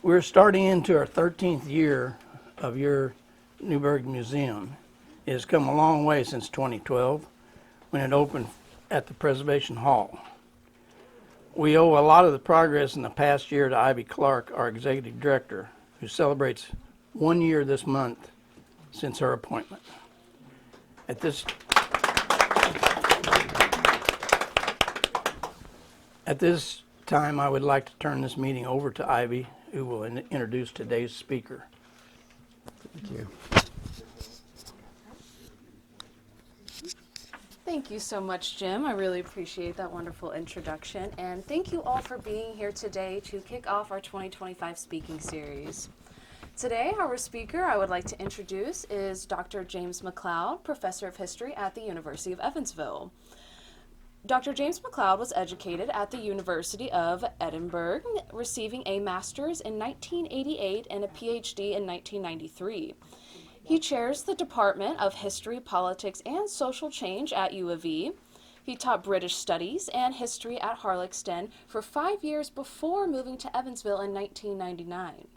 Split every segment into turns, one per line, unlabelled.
We're starting into our 13th year of your Newburgh Museum. It has come a long way since 2012 when it opened at the Preservation Hall. We owe a lot of the progress in the past year to Ivy Clark, our executive director, who celebrates 1 year this month since her appointment. At this time, I would like to turn this meeting over to Ivy, who will introduce today's speaker.
Thank you.
Thank you so much, Jim. I really appreciate that wonderful introduction. And thank you all for being here today to kick off our 2025 speaking series. Today, our speaker I would like to introduce is Dr. James MacLeod, Professor of History at the University of Evansville. Dr. James MacLeod was educated at the University of Edinburgh, receiving a master's in 1988 and a PhD in 1993. He chairs the Department of History, Politics, and Social Change at U of E. He taught British Studies and History at Harlexton for 5 years before moving to Evansville in 1999.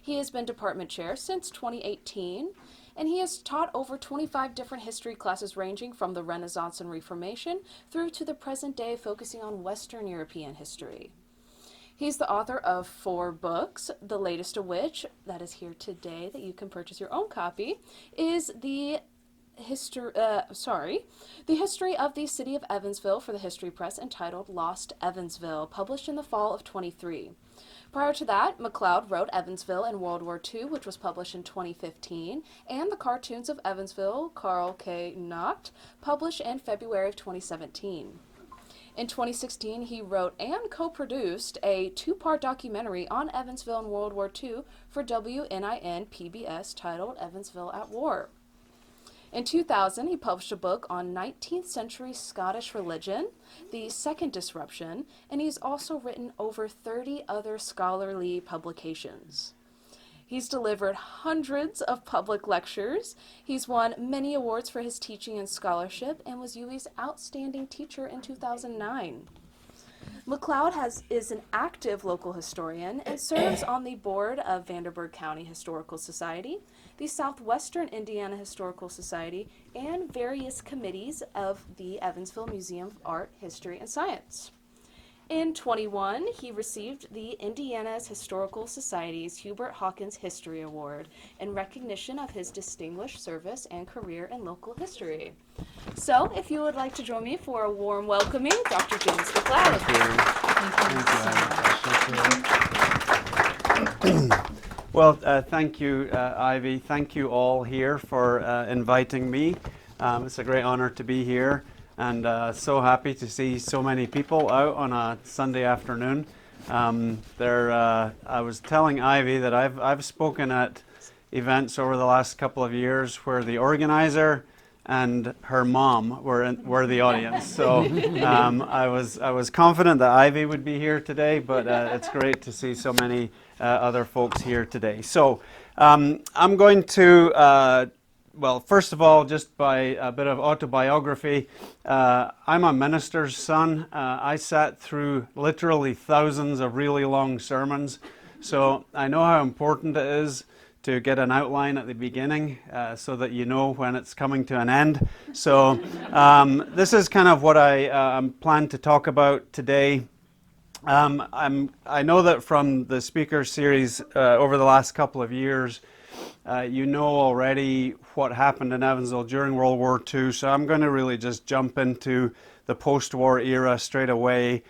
He has been department chair since 2018, and he has taught over 25 different history classes ranging from the Renaissance and Reformation through to the present day, focusing on Western European history. He's the author of 4 books, the latest of which, that is here today, that you can purchase your own copy, is The History of the City of Evansville for the History Press, entitled Lost Evansville, published in the fall of 23. Prior to that, MacLeod wrote Evansville in World War II, which was published in 2015, and The Cartoons of Evansville, Carl K. Nacht, published in February of 2017. In 2016, he wrote and co-produced a 2-part documentary on Evansville in World War II for WNIN PBS titled Evansville at War. In 2000, he published a book on 19th century Scottish religion, The Second Disruption, and he's also written over 30 other scholarly publications. He's delivered hundreds of public lectures. He's won many awards for his teaching and scholarship and was UWI's Outstanding Teacher in 2009. MacLeod is an active local historian and serves on the board of Vanderburgh County Historical Society, the Southwestern Indiana Historical Society, and various committees of the Evansville Museum of Art, History, and Science. In 21, he received the Indiana's Historical Society's Hubert Hawkins History Award in recognition of his distinguished service and career in local history. So, if you would like to join me for a warm welcoming, Dr. James MacLeod.
Thank you. Well, thank you, Ivy. Thank you all here for inviting me. It's a great honor to be here, and so happy to see so many people out on a Sunday afternoon. I was telling Ivy that I've spoken at events over the last couple of years where the organizer and her mom were the audience. So I was confident that Ivy would be here today, but it's great to see so many other folks here today. So I'm going to, well, first of all, just by a bit of autobiography, I'm a minister's son. I sat through literally thousands of really long sermons, so I know how important it is to get an outline at the beginning so that you know when it's coming to an end. So this is kind of what I plan to talk about today. I know that from the speaker series over the last couple of years, you know already what happened in Evansville during World War II, so I'm going to really just jump into the post-war era straight away,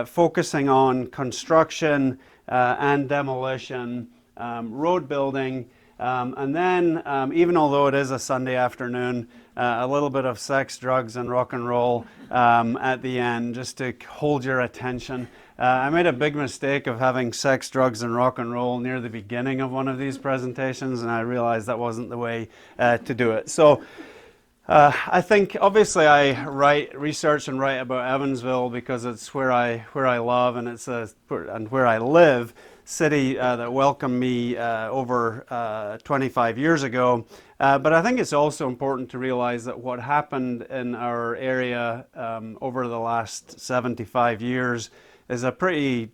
focusing on construction and demolition, road building, and then, even although it is a Sunday afternoon, a little bit of sex, drugs, and rock and roll at the end, just to hold your attention. I made a big mistake of having sex, drugs, and rock and roll near the beginning of one of these presentations, and I realized that wasn't the way to do it. So I think, obviously, I research and write about Evansville because it's where I love, and it's and where I live. City that welcomed me over 25 years ago. But I think it's also important to realize that what happened in our area over the last 75 years is a pretty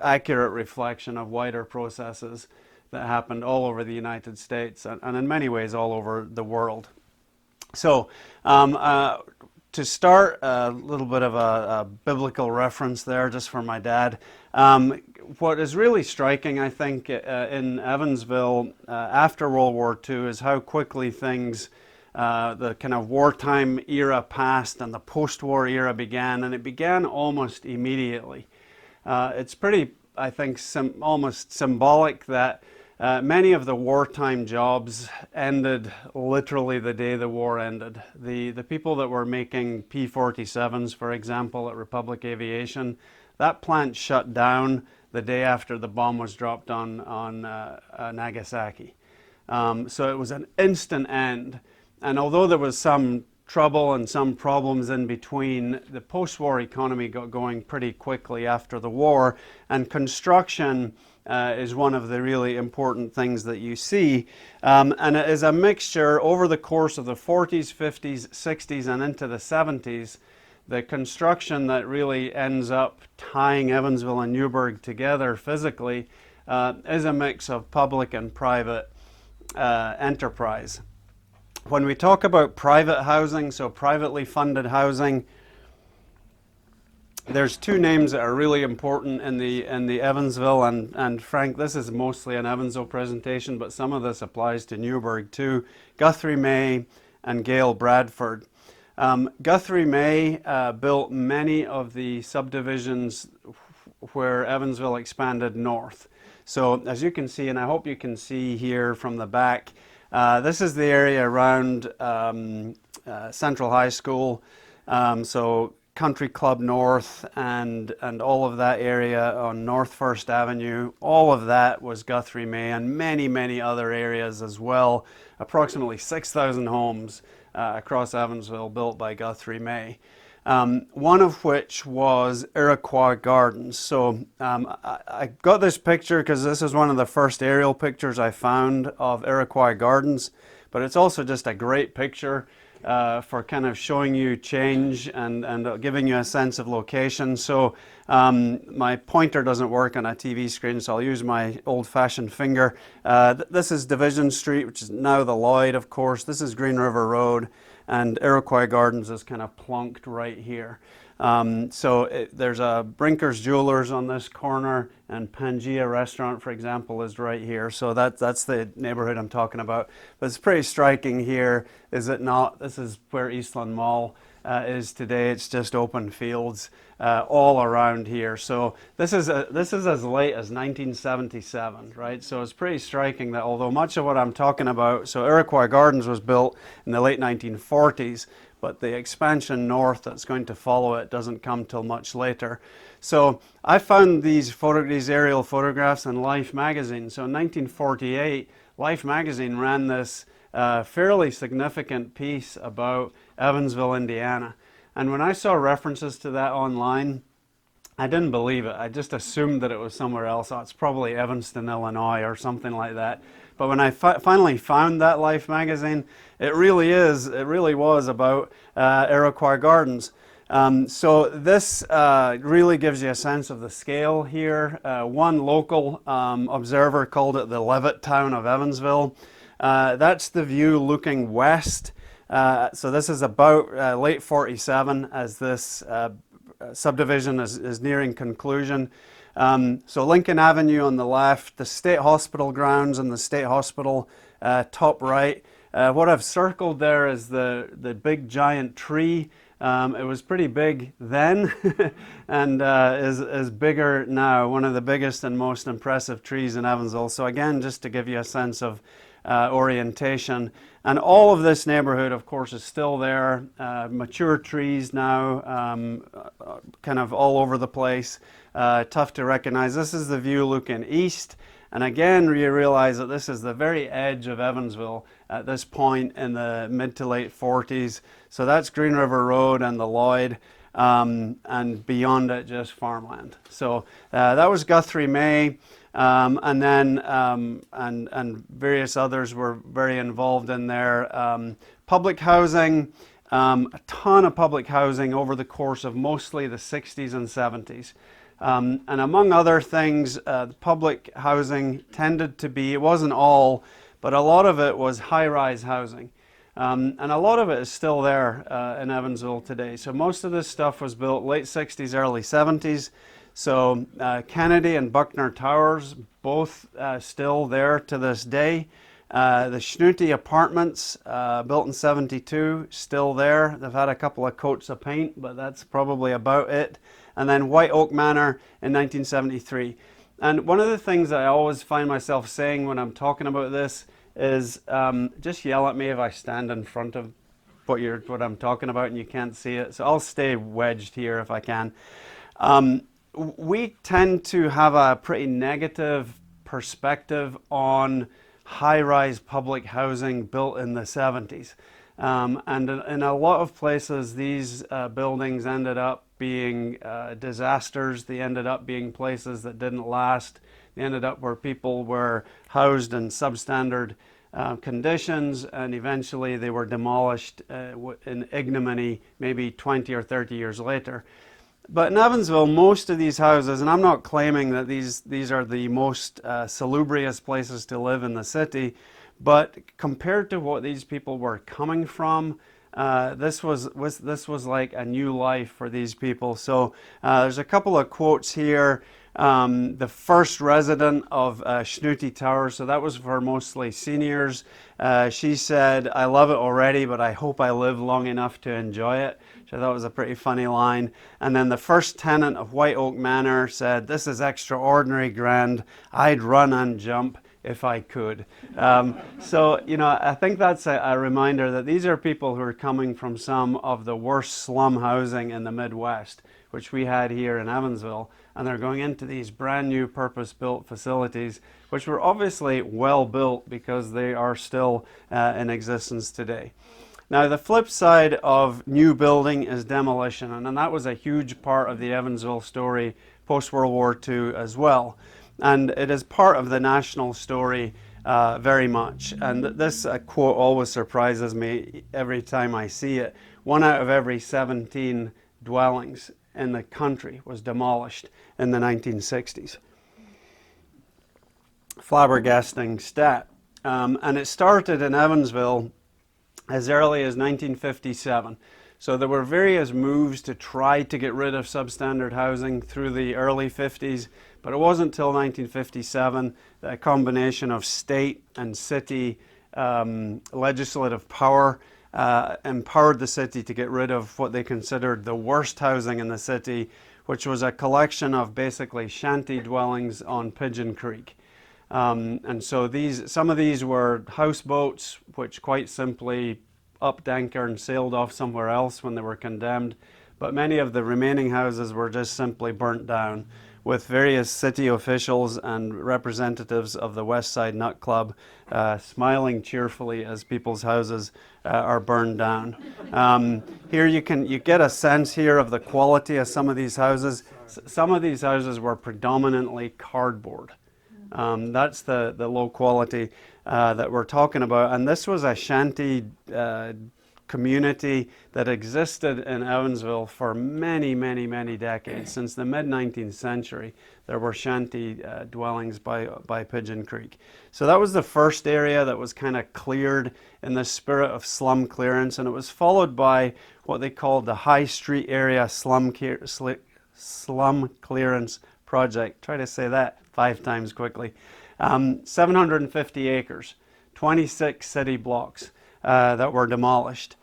accurate reflection of wider processes that happened all over the United States and in many ways all over the world. So to start, a little bit of a biblical reference there just for my dad. What is really striking, I think, in Evansville after World War II is how quickly things, the kind of wartime era passed and the post-war era began, and it began almost immediately. It's pretty, I think, almost symbolic that many of the wartime jobs ended literally the day the war ended. The people that were making P-47s, for example, at Republic Aviation, that plant shut down the day after the bomb was dropped on Nagasaki. So it was an instant end. And although there was some trouble and some problems in between, the post-war economy got going pretty quickly after the war, and construction is one of the really important things that you see. And it is a mixture over the course of the 40s, 50s, 60s, and into the 70s. The construction that really ends up tying Evansville and Newburgh together physically is a mix of public and private enterprise. When we talk about private housing, so privately funded housing, there's two names that are really important in the Evansville, and Frank, this is mostly an Evansville presentation, but some of this applies to Newburgh too. Guthrie May and Gail Bradford. Guthrie May built many of the subdivisions where Evansville expanded north. So as you can see, and I hope you can see here from the back, this is the area around Central High School, so Country Club North and all of that area on North First Avenue. All of that was Guthrie May, and many, many other areas as well. Approximately 6,000 homes across Evansville built by Guthrie May. One of which was Iroquois Gardens. So I got this picture because this is one of the first aerial pictures I found of Iroquois Gardens, but it's also just a great picture for kind of showing you change and giving you a sense of location. So my pointer doesn't work on a TV screen, so I'll use my old-fashioned finger. This is Division Street, which is now the Lloyd, of course. This is Green River Road, and Iroquois Gardens is kind of plunked right here. There's a Brinker's Jewelers on this corner, and Pangea Restaurant, for example, is right here. So that's the neighborhood I'm talking about. But it's pretty striking here, is it not? This is where Eastland Mall is today. It's just open fields all around here. So this is as late as 1977, right? So it's pretty striking that although much of what I'm talking about, so Iroquois Gardens was built in the late 1940s, but the expansion north that's going to follow it doesn't come till much later. So I found these aerial photographs in Life magazine. So in 1948, Life magazine ran this fairly significant piece about Evansville, Indiana. And when I saw references to that online, I didn't believe it. I just assumed that it was somewhere else. Oh, it's probably Evanston, Illinois or something like that. But when I finally found that Life magazine, it really was about Iroquois Gardens. So this really gives you a sense of the scale here. One local observer called it the Levittown of Evansville. That's the view looking west. So this is about late 47 as this subdivision is nearing conclusion. So Lincoln Avenue on the left, the State Hospital grounds and the State Hospital top right. What I've circled there is the big giant tree. It was pretty big then and is bigger now, one of the biggest and most impressive trees in Evansville. So again, just to give you a sense of orientation. And all of this neighborhood, of course, is still there. Mature trees now, kind of all over the place. Tough to recognize. This is the view looking east. And again, you realize that this is the very edge of Evansville at this point in the mid to late 40s. So that's Green River Road and the Lloyd, and beyond it, just farmland. So that was Guthrie May. And then and various others were very involved in there. Public housing, a ton of public housing over the course of mostly the 60s and 70s. And among other things, the public housing tended to be, it wasn't all, but a lot of it was high-rise housing. And a lot of it is still there in Evansville today. So most of this stuff was built late 60s, early 70s. So Kennedy and Buckner Towers, both still there to this day. The Schnooty Apartments, built in 72, still there. They've had a couple of coats of paint, but that's probably about it. And then White Oak Manor in 1973. And one of the things that I always find myself saying when I'm talking about this is just yell at me if I stand in front of what I'm talking about and you can't see it. So I'll stay wedged here if I can. We tend to have a pretty negative perspective on high-rise public housing built in the 70s. And in a lot of places, these buildings ended up being disasters. They ended up being places that didn't last. They ended up where people were housed in substandard conditions, and eventually they were demolished in ignominy maybe 20 or 30 years later. But in Evansville, most of these houses, and I'm not claiming that these are the most salubrious places to live in the city, but compared to what these people were coming from, this was like a new life for these people. So there's a couple of quotes here. The first resident of Schnooty Towers, so that was for mostly seniors. She said, "I love it already, but I hope I live long enough to enjoy it," which I thought was a pretty funny line. And then the first tenant of White Oak Manor said, "This is extraordinary grand. I'd run and jump if I could." So, I think that's a reminder that these are people who are coming from some of the worst slum housing in the Midwest, which we had here in Evansville, and they're going into these brand new purpose-built facilities, which were obviously well built because they are still in existence today. Now, the flip side of new building is demolition, and that was a huge part of the Evansville story post-World War II as well. And it is part of the national story very much. And this quote always surprises me every time I see it. 1 out of every 17 dwellings in the country was demolished in the 1960s. Flabbergasting stat. And it started in Evansville as early as 1957. So there were various moves to try to get rid of substandard housing through the early 50s, but it wasn't until 1957 that a combination of state and city legislative power empowered the city to get rid of what they considered the worst housing in the city, which was a collection of basically shanty dwellings on Pigeon Creek. And so some of these were houseboats, which quite simply upped anchor and sailed off somewhere else when they were condemned. But many of the remaining houses were just simply burnt down, with various city officials and representatives of the West Side Nut Club smiling cheerfully as people's houses are burned down. Here you get a sense here of the quality of some of these houses. Some of these houses were predominantly cardboard. That's the low quality that we're talking about. And this was a shanty community that existed in Evansville for many, many, many decades. Since the mid-19th century, there were shanty dwellings by Pigeon Creek. So that was the first area that was kind of cleared in the spirit of slum clearance, and it was followed by what they called the High Street Area Slum Clearance Project. Try to say that 5 times quickly. 750 acres, 26 city blocks that were demolished,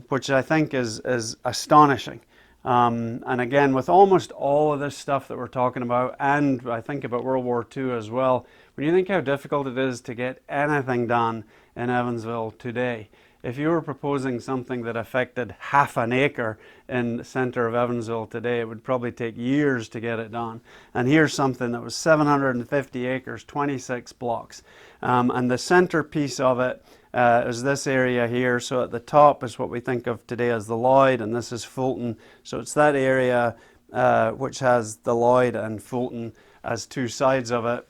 which I think is astonishing. And again, with almost all of this stuff that we're talking about, and I think about World War II as well, when you think how difficult it is to get anything done in Evansville today, if you were proposing something that affected half an acre in the center of Evansville today, it would probably take years to get it done. And here's something that was 750 acres, 26 blocks. And the centerpiece of it is this area here. So at the top is what we think of today as the Lloyd, and this is Fulton. So it's that area which has the Lloyd and Fulton as two sides of it.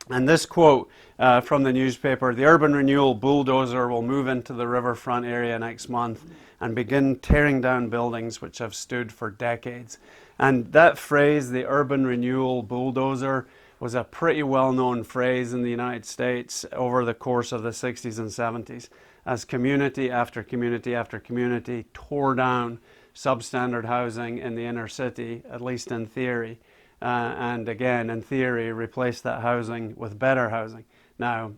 And this quote from the newspaper: "The urban renewal bulldozer will move into the riverfront area next month and begin tearing down buildings which have stood for decades." And that phrase, the urban renewal bulldozer, was a pretty well-known phrase in the United States over the course of the 60s and 70s, as community after community after community tore down substandard housing in the inner city, at least in theory, and again, in theory, replaced that housing with better housing. Now,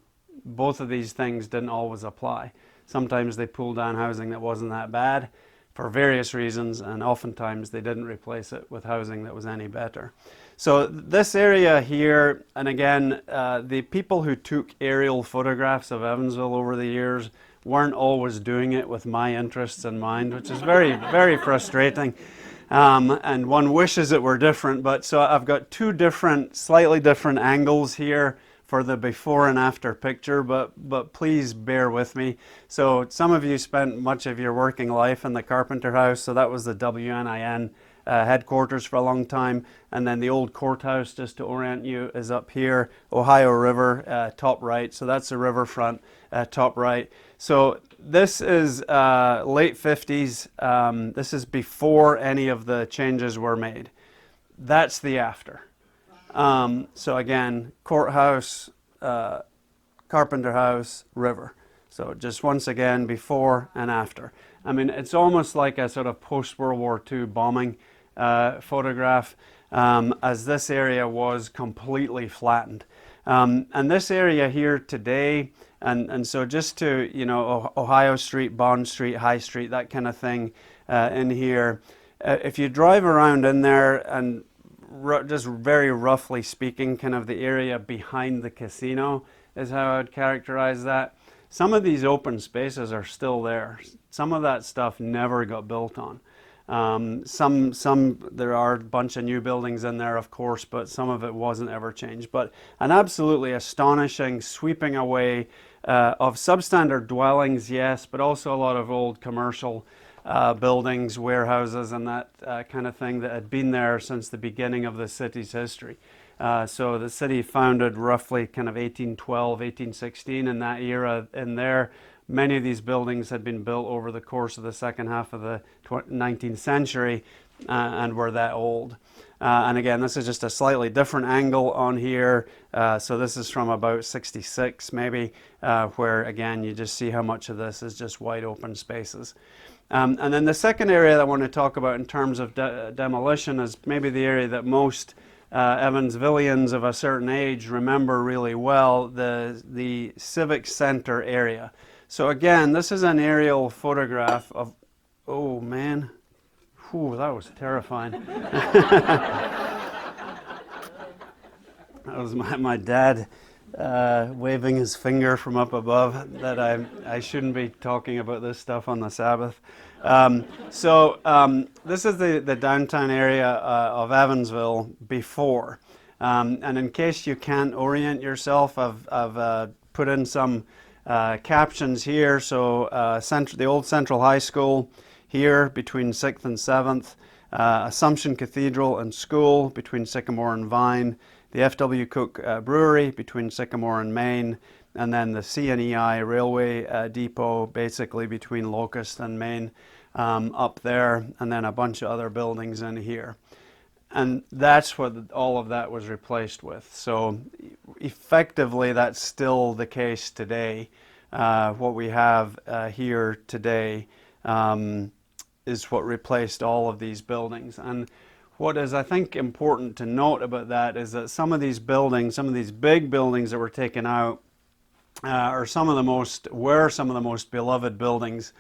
both of these things didn't always apply. Sometimes they pulled down housing that wasn't that bad for various reasons, and oftentimes they didn't replace it with housing that was any better. So this area here, and again, the people who took aerial photographs of Evansville over the years weren't always doing it with my interests in mind, which is very, very frustrating. And one wishes it were different, but so I've got two different, slightly different angles here for the before and after picture, but please bear with me. So some of you spent much of your working life in the Carpenter House, so that was the WNIN headquarters for a long time, and then the old courthouse, just to orient you, is up here, Ohio River, top right, so that's the riverfront, top right. So this is late 50s, this is before any of the changes were made. That's the after. So again, courthouse, Carpenter House, river. So just once again, before and after. I mean, it's almost like a sort of post-World War II bombing photograph, as this area was completely flattened. And this area here today, and so just to, you know, Ohio Street, Bond Street, High Street, that kind of thing in here, if you drive around in there and just very roughly speaking, kind of the area behind the casino is how I would characterize that. Some of these open spaces are still there. Some of that stuff never got built on. There are a bunch of new buildings in there, of course, but some of it wasn't ever changed. But an absolutely astonishing sweeping away of substandard dwellings, yes, but also a lot of old commercial buildings, warehouses, and that kind of thing that had been there since the beginning of the city's history. So the city founded roughly kind of 1812, 1816 in that era in there. Many of these buildings had been built over the course of the second half of the 19th century and were that old. And again, this is just a slightly different angle on here. So this is from about 66 maybe, where again, you just see how much of this is just wide open spaces. And then the second area that I want to talk about in terms of demolition is maybe the area that most Evansvillians of a certain age remember really well, the Civic Center area. So again, this is an aerial photograph of, oh man, whew, that was terrifying. That was my dad waving his finger from up above that I shouldn't be talking about this stuff on the Sabbath. This is the downtown area of Evansville before. And in case you can't orient yourself, I've put in some captions here. So the old Central High School here between 6th and 7th, Assumption Cathedral and School between Sycamore and Vine, the F.W. Cook Brewery between Sycamore and Main, and then the C&EI Railway Depot basically between Locust and Main up there, and then a bunch of other buildings in here. And that's what all of that was replaced with. So effectively, that's still the case today. What we have here today is what replaced all of these buildings. And what is, I think, important to note about that is that some of these buildings, some of these big buildings that were taken out, are some of the most beloved buildings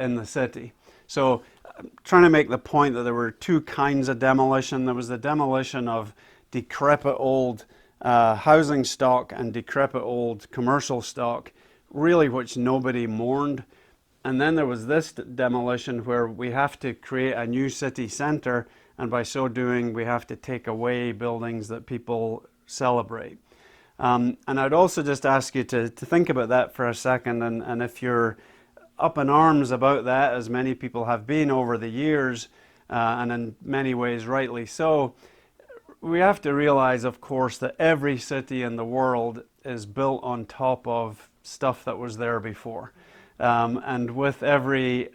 in the city. So I'm trying to make the point that there were two kinds of demolition. There was the demolition of decrepit old housing stock and decrepit old commercial stock, really which nobody mourned. And then there was this demolition where we have to create a new city center, and by so doing we have to take away buildings that people celebrate. And I'd also just ask you to think about that for a second, and if you're up in arms about that, as many people have been over the years, and in many ways rightly so, we have to realize, of course, that every city in the world is built on top of stuff that was there before. And with every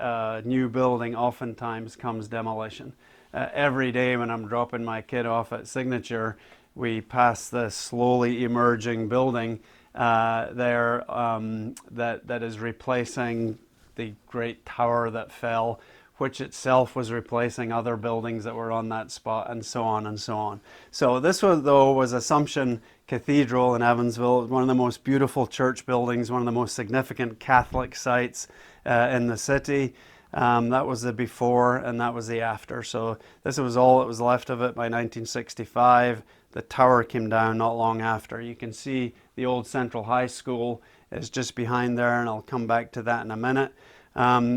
new building oftentimes comes demolition. every day when I'm dropping my kid off at Signature, we pass this slowly emerging building there that is replacing the great tower that fell, which itself was replacing other buildings that were on that spot, and so on and so on. So this was Assumption Cathedral in Evansville. It was one of the most beautiful church buildings, one of the most significant Catholic sites in the city. That was the before, and that was the after. So this was all that was left of it by 1965. The tower came down not long after. You can see the old Central High School is just behind there, and I'll come back to that in a minute.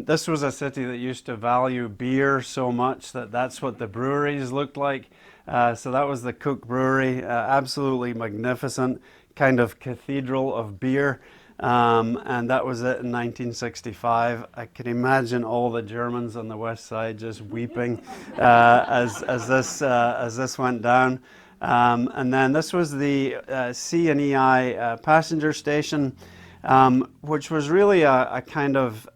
This was a city that used to value beer so much that that's what the breweries looked like. So that was the Cook Brewery, absolutely magnificent kind of cathedral of beer. And that was it in 1965. I can imagine all the Germans on the west side just weeping as this went down. And then this was the C&EI passenger station, which was really a kind of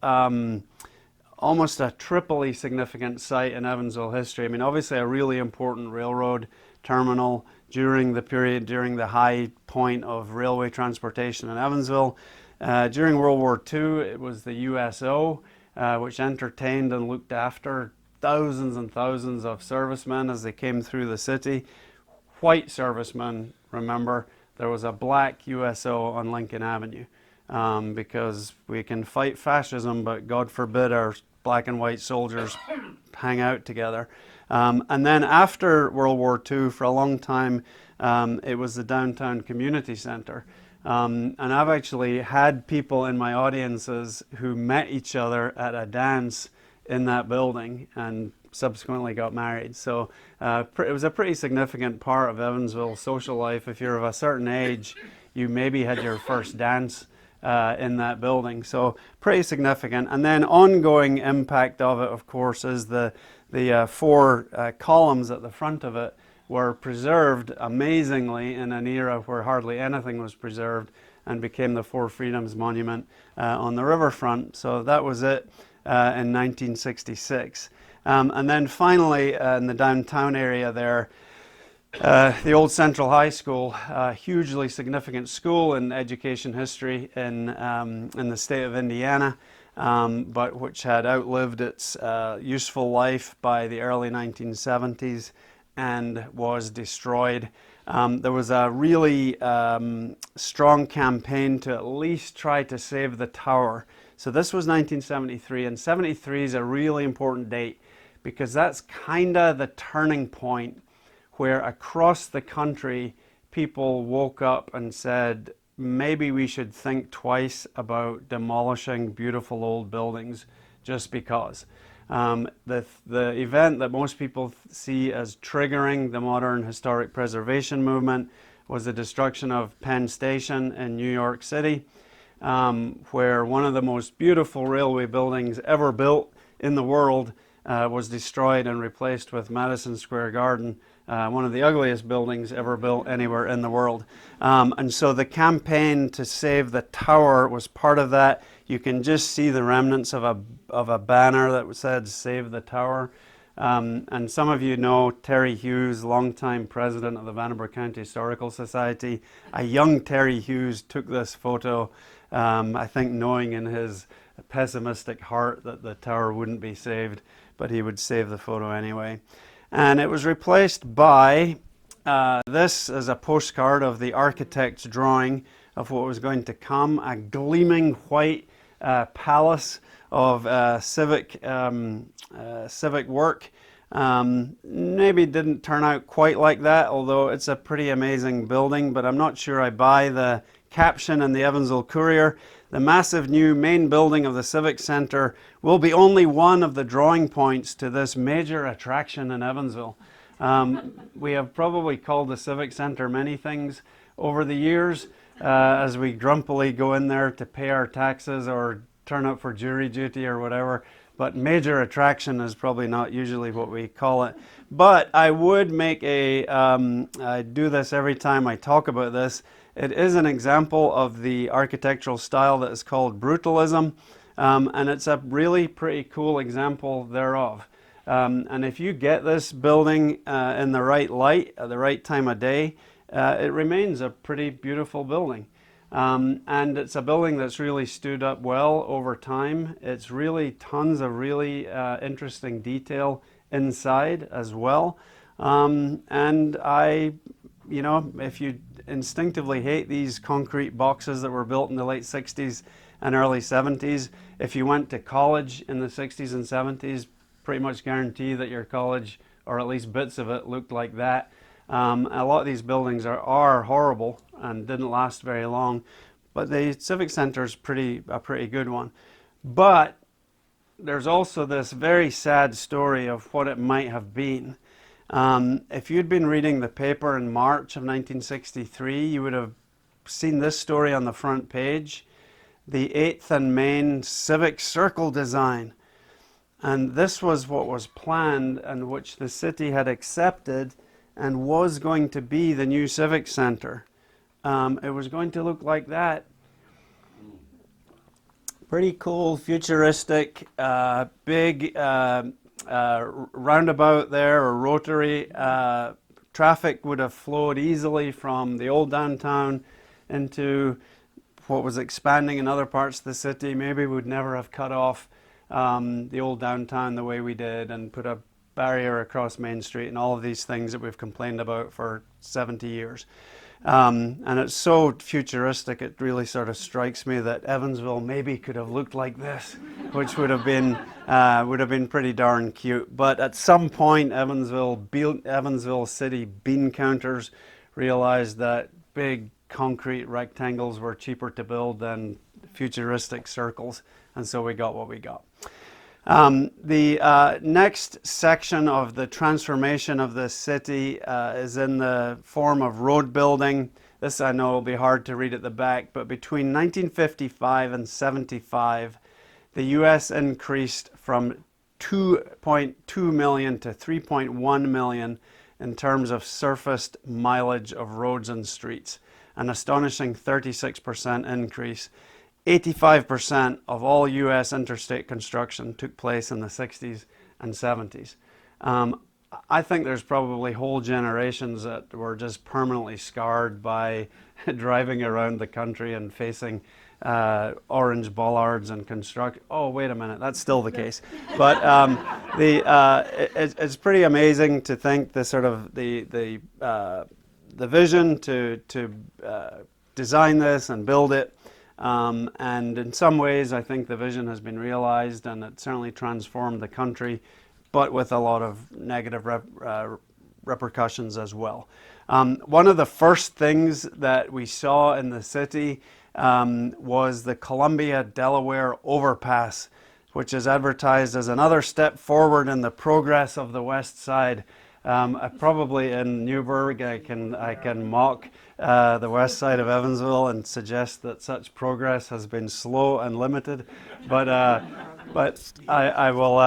almost a triply significant site in Evansville history. I mean, obviously a really important railroad terminal during the high point of railway transportation in Evansville. During World War II, it was the USO, which entertained and looked after thousands and thousands of servicemen as they came through the city. White servicemen, remember, there was a black USO on Lincoln Avenue, because we can fight fascism, but God forbid our black and white soldiers hang out together. And then after World War II, for a long time, it was the downtown community center. And I've actually had people in my audiences who met each other at a dance in that building and subsequently got married. So it was a pretty significant part of Evansville's social life. If you're of a certain age, you maybe had your first dance in that building. So pretty significant. And then ongoing impact of it, of course, is the four columns at the front of it were preserved amazingly in an era where hardly anything was preserved, and became the Four Freedoms Monument on the riverfront. So that was it in 1966. And then finally, in the downtown area there, the old Central High School, a hugely significant school in education history in the state of Indiana, but which had outlived its useful life by the early 1970s and was destroyed. There was a really strong campaign to at least try to save the tower. So this was 1973, and 73 is a really important date because that's kind of the turning point where across the country people woke up and said, maybe we should think twice about demolishing beautiful old buildings just because. The event that most people see as triggering the modern historic preservation movement was the destruction of Penn Station in New York City, where one of the most beautiful railway buildings ever built in the world was destroyed and replaced with Madison Square Garden, one of the ugliest buildings ever built anywhere in the world. And so the campaign to save the tower was part of that. You can just see the remnants of a banner that said "Save the Tower." And some of you know Terry Hughes, longtime president of the Vanderbilt County Historical Society. A young Terry Hughes took this photo, I think knowing in his pessimistic heart that the tower wouldn't be saved, but he would save the photo anyway. And it was replaced by this as a postcard of the architect's drawing of what was going to come, a gleaming white palace of civic work. Maybe didn't turn out quite like that, although it's a pretty amazing building, but I'm not sure I buy the caption in the Evansville Courier. The massive new main building of the Civic Center will be only one of the drawing points to this major attraction in Evansville. We have probably called the Civic Center many things over the years as we grumpily go in there to pay our taxes or turn up for jury duty or whatever. But major attraction is probably not usually what we call it. But I would make I do this every time I talk about this. It is an example of the architectural style that is called brutalism, and it's a really pretty cool example thereof. And if you get this building in the right light at the right time of day, it remains a pretty beautiful building. And it's a building that's really stood up well over time. It's really tons of really interesting detail inside as well. And if you instinctively hate these concrete boxes that were built in the late 60s and early 70s, if you went to college in the 60s and 70s, pretty much guarantee that your college, or at least bits of it, looked like that. A lot of these buildings are horrible and didn't last very long, but the Civic Center is a pretty good one. But there's also this very sad story of what it might have been. If you'd been reading the paper in March of 1963, you would have seen this story on the front page, the 8th and Main Civic Circle design. And this was what was planned and which the city had accepted and was going to be the new Civic Center. It was going to look like that. Pretty cool, futuristic, big roundabout there, or rotary. Traffic would have flowed easily from the old downtown into what was expanding in other parts of the city. Maybe we'd never have cut off the old downtown the way we did and put a barrier across Main Street and all of these things that we've complained about for 70 years. And it's so futuristic, it really sort of strikes me that Evansville maybe could have looked like this, which would have been pretty darn cute. But at some point, Evansville city bean counters realized that big concrete rectangles were cheaper to build than futuristic circles, and so we got what we got. The next section of the transformation of the city is in the form of road building. This I know will be hard to read at the back, but between 1955 and 75, the U.S. increased from 2.2 million to 3.1 million in terms of surfaced mileage of roads and streets, an astonishing 36% increase. 85% of all U.S. interstate construction took place in the 60s and 70s. I think there's probably whole generations that were just permanently scarred by driving around the country and facing orange bollards and construct. Oh, wait a minute, that's still the case. But it's pretty amazing to think the vision to design this and build it. And in some ways, I think the vision has been realized, and it certainly transformed the country, but with a lot of negative repercussions as well. One of the first things that we saw in the city was the Columbia-Delaware overpass, which is advertised as another step forward in the progress of the West Side. Probably in Newburgh, I can mock the west side of Evansville and suggest that such progress has been slow and limited. But I will.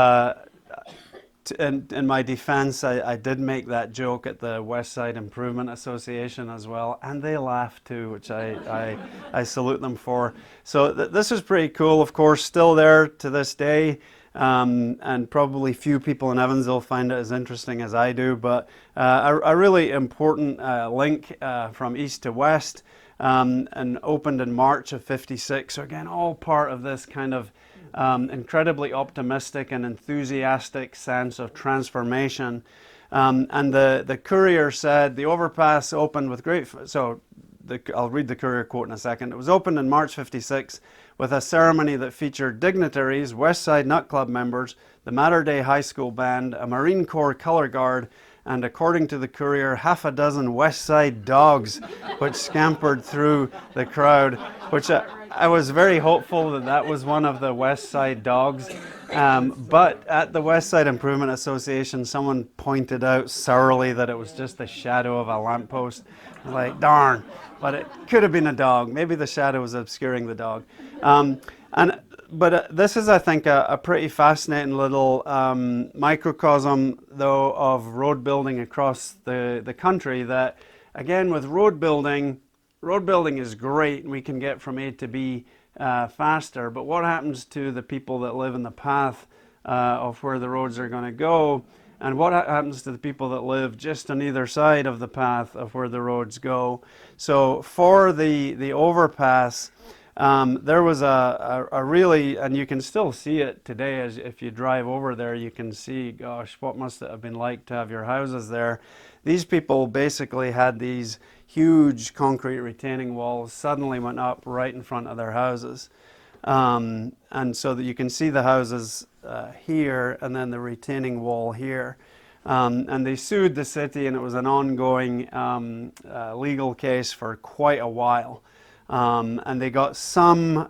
In my defense, I did make that joke at the West Side Improvement Association as well, and they laughed too, which I salute them for. So this is pretty cool. Of course, still there to this day. And probably few people in Evansville find it as interesting as I do, but a really important link from east to west, and opened in March of '56. So again, all part of this kind of incredibly optimistic and enthusiastic sense of transformation. And the Courier said the overpass opened with great. I'll read the Courier quote in a second. It was opened in March '56 with a ceremony that featured dignitaries, West Side Nut Club members, the Mater Dei High School Band, a Marine Corps color guard, and according to the Courier, half a dozen West Side dogs, which scampered through the crowd, which I was very hopeful that was one of the West Side dogs. But at the West Side Improvement Association, someone pointed out sourly that it was just the shadow of a lamppost. I was like, darn, but it could have been a dog. Maybe the shadow was obscuring the dog. But this is, I think, a pretty fascinating little microcosm, though, of road building across the country. That, again, with road building is great. We can get from A to B faster. But what happens to the people that live in the path of where the roads are going to go, and what happens to the people that live just on either side of the path of where the roads go. So for the overpass, there was a really, and you can still see it today, as if you drive over there, you can see, gosh, what must it have been like to have your houses there. These people basically had these huge concrete retaining walls suddenly went up right in front of their houses. And so that you can see the houses here, and then the retaining wall here. And they sued the city, and it was an ongoing legal case for quite a while. And they got some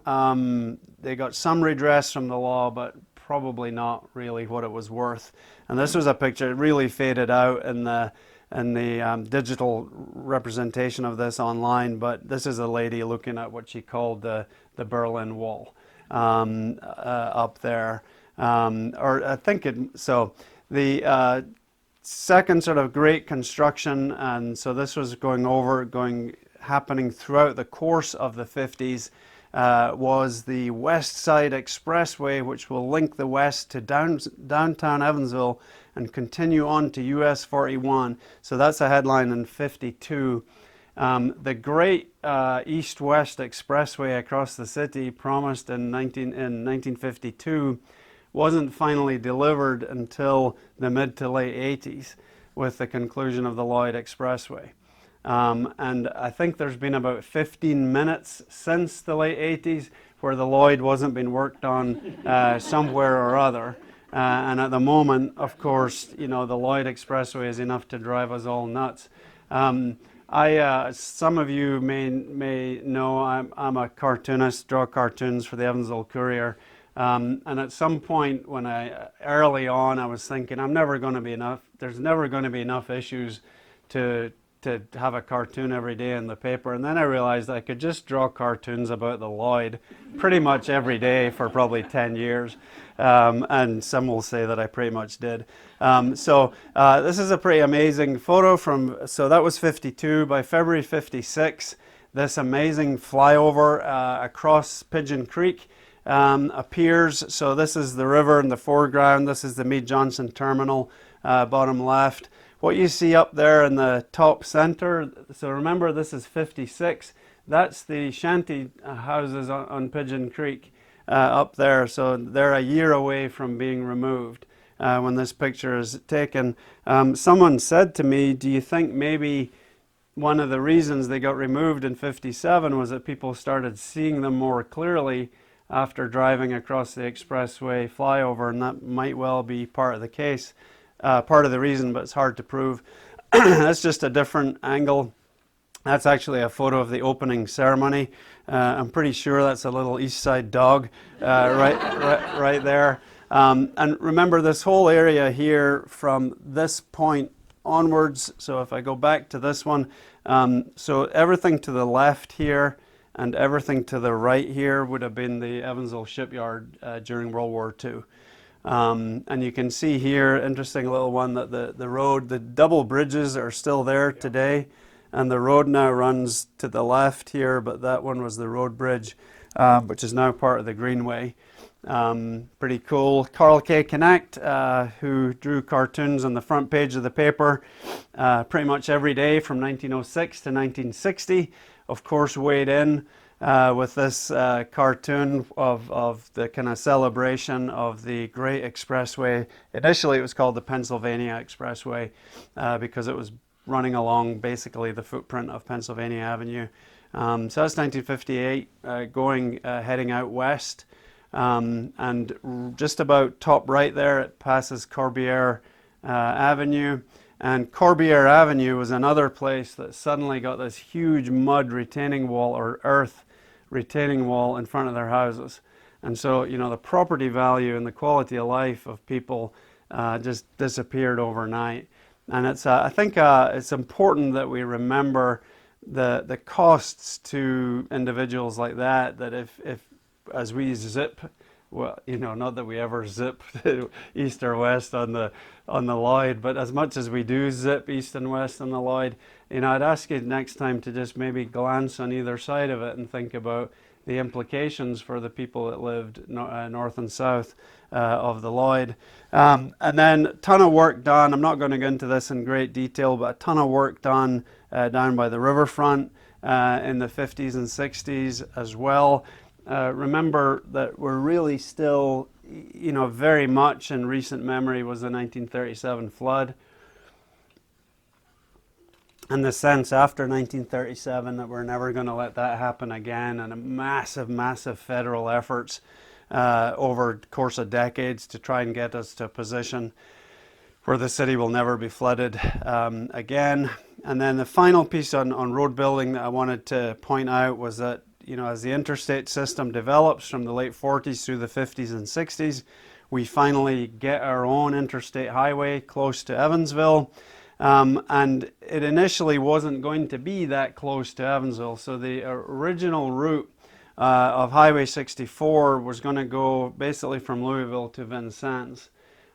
redress from the law, but probably not really what it was worth. And this was a picture, it really faded out in the digital representation of this online, but this is a lady looking at what she called the Berlin Wall up there. Or I think so the second sort of great construction, and so this was happening throughout the course of the 50s, was the West Side Expressway, which will link the west to downtown Evansville and continue on to US 41. So that's a headline in 52. The great East-West Expressway across the city, promised in 1952, wasn't finally delivered until the mid to late 80s with the conclusion of the Lloyd Expressway. And I think there's been about 15 minutes since the late 80s where the Lloyd wasn't being worked on somewhere or other. And at the moment, of course, the Lloyd Expressway is enough to drive us all nuts. Some of you may know I'm a cartoonist, draw cartoons for the Evansville Courier. And at some point early on, I was thinking, there's never going to be enough issues to have a cartoon every day in the paper. And then I realized I could just draw cartoons about the Lloyd pretty much every day for probably 10 years. And some will say that I pretty much did. So this is a pretty amazing photo so that was 52. By February 56, this amazing flyover across Pigeon Creek appears. So this is the river in the foreground. This is the Meade Johnson Terminal, bottom left. What you see up there in the top center, so remember this is 56, that's the shanty houses on Pigeon Creek up there. So they're a year away from being removed when this picture is taken. Someone said to me, do you think maybe one of the reasons they got removed in 57 was that people started seeing them more clearly after driving across the expressway flyover, and that might well be part of the case. Part of the reason, but it's hard to prove. That's just a different angle. That's actually a photo of the opening ceremony. I'm pretty sure that's a little East Side dog right there. And remember this whole area here from this point onwards. So if I go back to this one, so everything to the left here and everything to the right here would have been the Evansville shipyard during World War II. And you can see here, interesting little one, that the double bridges are still there today, and the road now runs to the left here, but that one was the road bridge, which is now part of the Greenway. Pretty cool. Carl K. Connect, who drew cartoons on the front page of the paper pretty much every day from 1906 to 1960, of course weighed in with this cartoon of the kind of celebration of the great expressway. Initially it was called the Pennsylvania Expressway because it was running along basically the footprint of Pennsylvania Avenue. So that's 1958, heading out west. And just about top right there, it passes Corbière Avenue. And Corbière Avenue was another place that suddenly got this huge mud retaining wall or earth retaining wall in front of their houses. And so, the property value and the quality of life of people just disappeared overnight. And I think it's important that we remember the costs to individuals like that if as we zip, well, not that we ever zip east or west on the Lloyd, but as much as we do zip east and west on the Lloyd, I'd ask you next time to just maybe glance on either side of it and think about the implications for the people that lived north and south of the Lloyd. And then a ton of work done. I'm not going to go into this in great detail, but a ton of work done down by the riverfront in the 50s and 60s as well. Remember that we're really still, very much in recent memory was the 1937 flood. And the sense after 1937 that we're never going to let that happen again, and a massive federal efforts over the course of decades to try and get us to a position where the city will never be flooded again. And then the final piece on road building that I wanted to point out was that, as the interstate system develops from the late 40s through the 50s and 60s, we finally get our own interstate highway close to Evansville. And it initially wasn't going to be that close to Evansville. So the original route of Highway 64 was going to go basically from Louisville to Vincennes.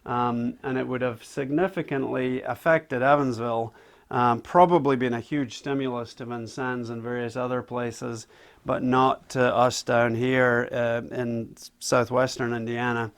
And it would have significantly affected Evansville, probably been a huge stimulus to Vincennes and various other places, but not to us down here in southwestern Indiana.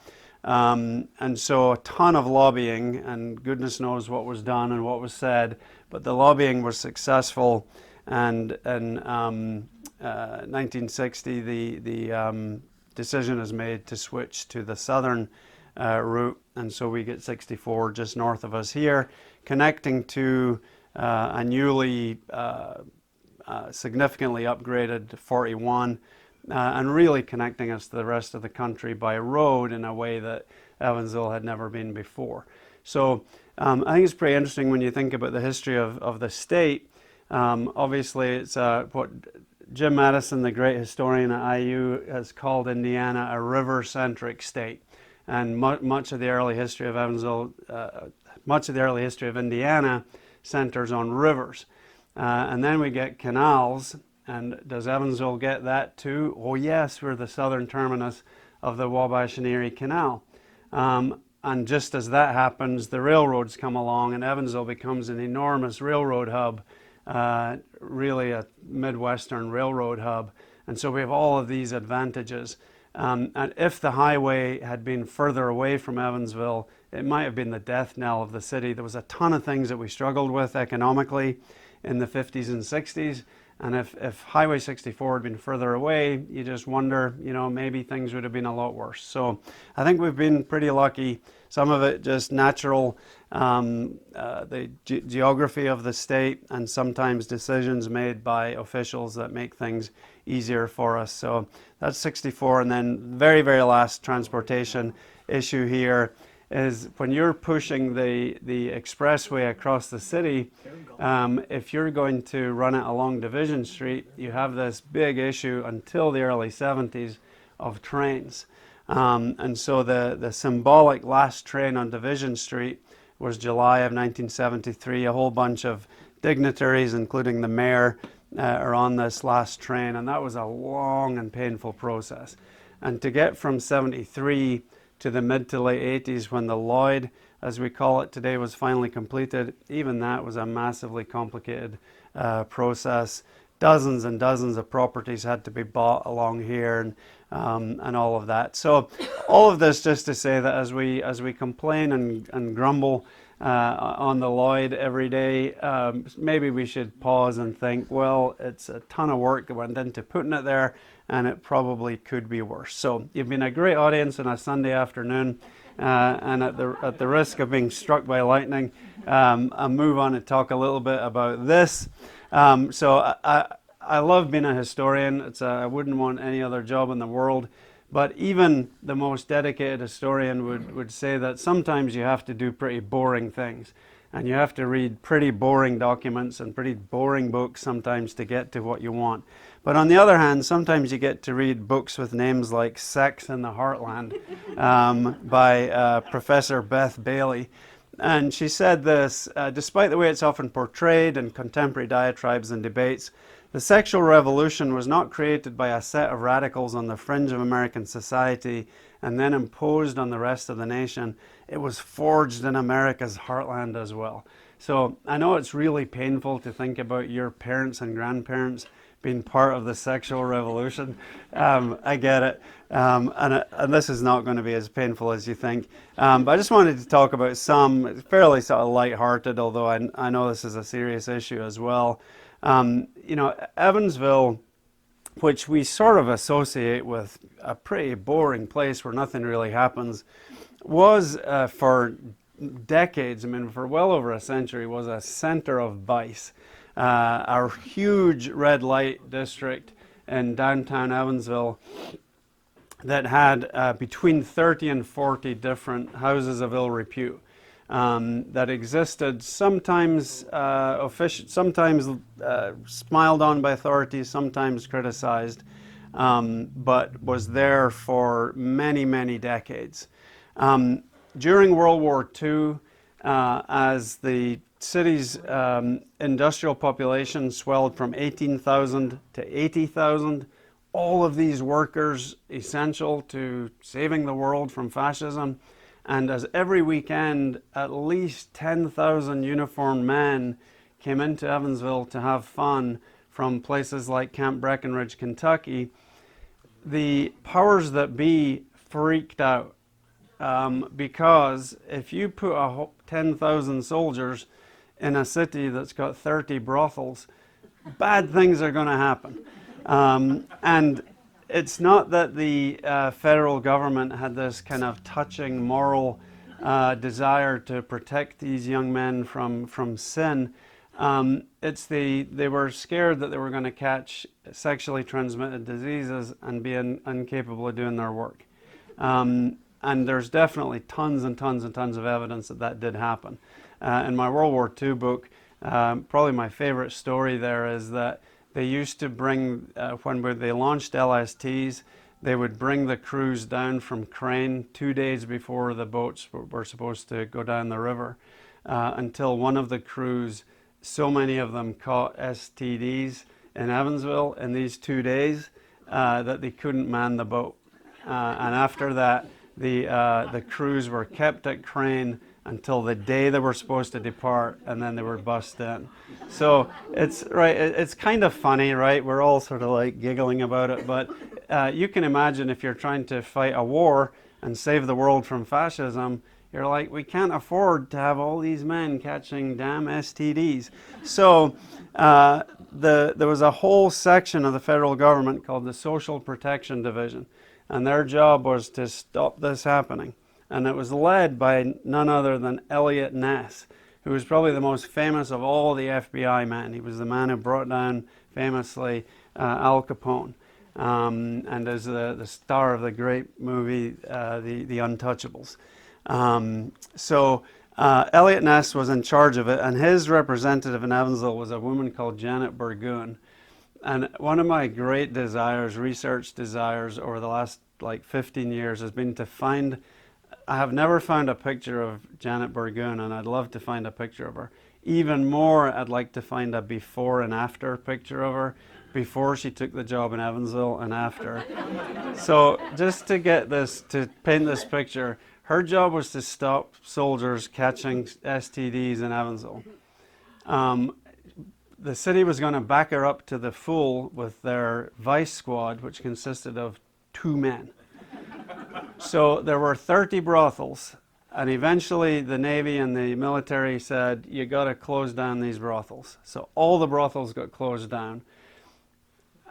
And so a ton of lobbying, and goodness knows what was done and what was said, but the lobbying was successful. And in 1960, the decision is made to switch to the southern route, and so we get 64 just north of us here, connecting to a newly significantly upgraded 41. And really connecting us to the rest of the country by road in a way that Evansville had never been before. So I think it's pretty interesting when you think about the history of the state. Obviously, it's what Jim Madison, the great historian at IU, has called Indiana a river-centric state. And much of the early history of Evansville, much of the early history of Indiana centers on rivers. And then we get canals. And does Evansville get that too? Oh yes, we're the southern terminus of the Wabash and Erie Canal. And just as that happens, the railroads come along and Evansville becomes an enormous railroad hub, really a Midwestern railroad hub. And so we have all of these advantages. And if the highway had been further away from Evansville, it might have been the death knell of the city. There was a ton of things that we struggled with economically in the 50s and 60s. And if Highway 64 had been further away, you just wonder, maybe things would have been a lot worse. So I think we've been pretty lucky. Some of it just natural, the geography of the state, and sometimes decisions made by officials that make things easier for us. So that's 64. And then very, very last transportation issue here is when you're pushing the expressway across the city, if you're going to run it along Division Street, you have this big issue until the early 70s of trains. And so the symbolic last train on Division Street was July of 1973. A whole bunch of dignitaries, including the mayor, are on this last train, and that was a long and painful process. And to get from 73 to the mid to late 80s, when the Lloyd, as we call it today, was finally completed, even that was a massively complicated process. Dozens and dozens of properties had to be bought along here, and all of that. So all of this just to say that as we complain and grumble on the Lloyd every day, maybe we should pause and think, well, it's a ton of work that went into putting it there, and it probably could be worse. So you've been a great audience on a Sunday afternoon, and at the risk of being struck by lightning, I'll move on and talk a little bit about this. So I love being a historian. I wouldn't want any other job in the world. But even the most dedicated historian would say that sometimes you have to do pretty boring things. And you have to read pretty boring documents and pretty boring books sometimes to get to what you want. But on the other hand, sometimes you get to read books with names like Sex in the Heartland by Professor Beth Bailey. And she said this, despite the way it's often portrayed in contemporary diatribes and debates, the sexual revolution was not created by a set of radicals on the fringe of American society and then imposed on the rest of the nation. It was forged in America's heartland as well. So I know it's really painful to think about your parents and grandparents been part of the sexual revolution. I get it. And this is not going to be as painful as you think. But I just wanted to talk about some fairly sort of lighthearted, although I know this is a serious issue as well. Evansville, which we sort of associate with a pretty boring place where nothing really happens, was for decades, for well over a century, was a center of vice. Our huge red light district in downtown Evansville that had between 30 and 40 different houses of ill repute that existed, sometimes sometimes smiled on by authorities, sometimes criticized, but was there for many, many decades. During World War II, as the city's industrial population swelled from 18,000 to 80,000, all of these workers essential to saving the world from fascism, and as every weekend at least 10,000 uniformed men came into Evansville to have fun from places like Camp Breckenridge, Kentucky, the powers that be freaked out. Because if you put 10,000 soldiers in a city that's got 30 brothels, bad things are going to happen. And it's not that the federal government had this kind of touching moral desire to protect these young men from sin. They were scared that they were going to catch sexually transmitted diseases and be incapable of doing their work. And there's definitely tons and tons and tons of evidence that did happen. In my World War II book, probably my favorite story there is that they used to bring, when they launched LSTs, they would bring the crews down from Crane 2 days before the boats were supposed to go down the river, until one of the crews, so many of them caught STDs in Evansville in these 2 days that they couldn't man the boat. And after that, the crews were kept at Crane until the day they were supposed to depart, and then they were bussed in. So it's kind of funny, right? We're all sort of like giggling about it, but you can imagine if you're trying to fight a war and save the world from fascism, you're like, we can't afford to have all these men catching damn STDs. So there was a whole section of the federal government called the Social Protection Division, and their job was to stop this happening. And it was led by none other than Eliot Ness, who was probably the most famous of all the FBI men. He was the man who brought down, famously, Al Capone, and is the star of the great movie, The Untouchables. So Eliot Ness was in charge of it, and his representative in Evansville was a woman called Janet Burgoon. And one of my great research desires over the last 15 years has been to find, I have never found a picture of Janet Burgoon, and I'd love to find a picture of her. Even more, I'd like to find a before and after picture of her, before she took the job in Evansville and after. So just to paint this picture, her job was to stop soldiers catching STDs in Evansville. The city was going to back her up to the full with their vice squad, which consisted of 2 men. So there were 30 brothels, and eventually the Navy and the military said, you got to close down these brothels. So all the brothels got closed down.